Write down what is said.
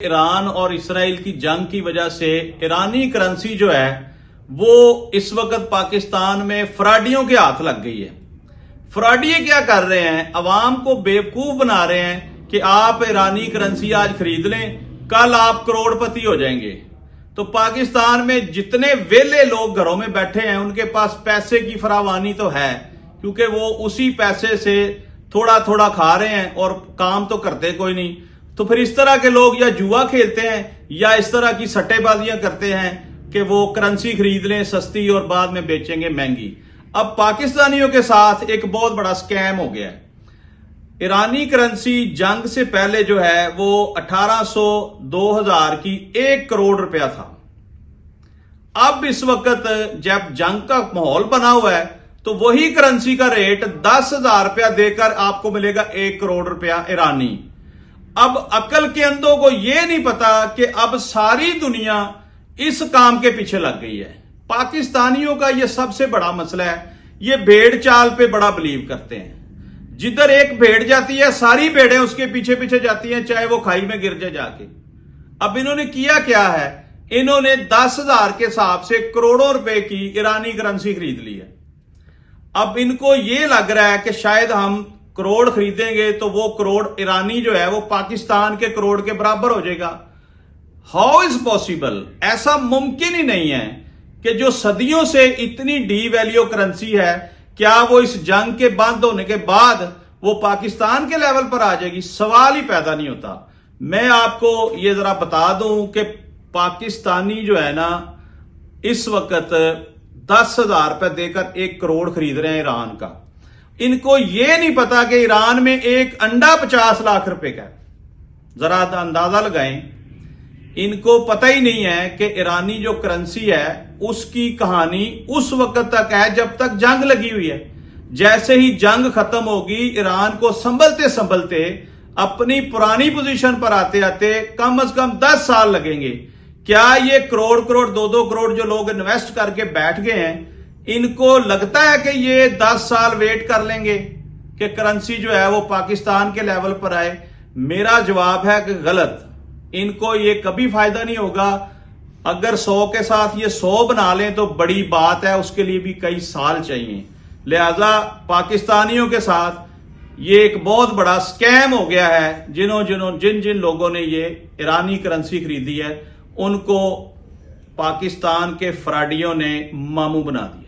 ایران اور اسرائیل کی جنگ کی وجہ سے ایرانی کرنسی جو ہے وہ اس وقت پاکستان میں فراڈیوں کے ہاتھ لگ گئی ہے۔ فراڈی کیا کر رہے ہیں؟ عوام کو بیوقوف بنا رہے ہیں کہ آپ ایرانی کرنسی آج خرید لیں، کل آپ کروڑ پتی ہو جائیں گے۔ تو پاکستان میں جتنے ویلے لوگ گھروں میں بیٹھے ہیں ان کے پاس پیسے کی فراوانی تو ہے، کیونکہ وہ اسی پیسے سے تھوڑا تھوڑا کھا رہے ہیں اور کام تو کرتے کوئی نہیں۔ تو پھر اس طرح کے لوگ یا جوا کھیلتے ہیں یا اس طرح کی سٹے بازیاں کرتے ہیں کہ وہ کرنسی خرید لیں سستی اور بعد میں بیچیں گے مہنگی۔ اب پاکستانیوں کے ساتھ ایک بہت بڑا سکیم ہو گیا ہے۔ ایرانی کرنسی جنگ سے پہلے جو ہے وہ 1800 2000 کی 1 کروڑ روپیہ تھا۔ اب اس وقت جب جنگ کا ماحول بنا ہوا ہے تو وہی کرنسی کا ریٹ 10,000 روپیہ دے کر آپ کو ملے گا 1 کروڑ روپیہ ایرانی۔ اب عقل کے اندھوں کو یہ نہیں پتا کہ اب ساری دنیا اس کام کے پیچھے لگ گئی ہے۔ پاکستانیوں کا یہ سب سے بڑا مسئلہ ہے، یہ بھیڑ چال پہ بڑا بلیو کرتے ہیں۔ جدھر ایک بھیڑ جاتی ہے ساری بھیڑیں اس کے پیچھے پیچھے جاتی ہیں، چاہے وہ کھائی میں گر جا کے۔ اب انہوں نے کیا ہے؟ انہوں نے 10,000 کے حساب سے کروڑوں روپے کی ایرانی کرنسی خرید لی ہے۔ اب ان کو یہ لگ رہا ہے کہ شاید ہم کروڑ خریدیں گے تو وہ کروڑ ایرانی جو ہے وہ پاکستان کے کروڑ کے برابر ہو جائے گا۔ How is possible? ایسا ممکن ہی نہیں ہے کہ جو صدیوں سے اتنی ڈی ویلیو کرنسی ہے، کیا وہ اس جنگ کے بند ہونے کے بعد وہ پاکستان کے لیول پر آ جائے گی؟ سوال ہی پیدا نہیں ہوتا۔ میں آپ کو یہ ذرا بتا دوں کہ پاکستانی جو ہے نا اس وقت 10,000 روپے دے کر 1 کروڑ خرید رہے ہیں ایران کا۔ ان کو یہ نہیں پتا کہ ایران میں ایک انڈا 50 لاکھ روپے کا ہے۔ ذرا اندازہ لگائیں، ان کو پتہ ہی نہیں ہے کہ ایرانی جو کرنسی ہے اس کی کہانی اس وقت تک ہے جب تک جنگ لگی ہوئی ہے۔ جیسے ہی جنگ ختم ہوگی ایران کو سنبھلتے اپنی پرانی پوزیشن پر آتے کم از کم 10 سال لگیں گے۔ کیا یہ کروڑ 2 کروڑ جو لوگ انویسٹ کر کے بیٹھ گئے ہیں، ان کو لگتا ہے کہ یہ 10 سال ویٹ کر لیں گے کہ کرنسی جو ہے وہ پاکستان کے لیول پر آئے؟ میرا جواب ہے کہ غلط۔ ان کو یہ کبھی فائدہ نہیں ہوگا۔ اگر 100 کے ساتھ یہ 100 بنا لیں تو بڑی بات ہے، اس کے لیے بھی کئی سال چاہیے۔ لہذا پاکستانیوں کے ساتھ یہ ایک بہت بڑا سکیم ہو گیا ہے۔ جن لوگوں نے یہ ایرانی کرنسی خریدی ہے ان کو پاکستان کے فراڈیوں نے ماموں بنا دیا۔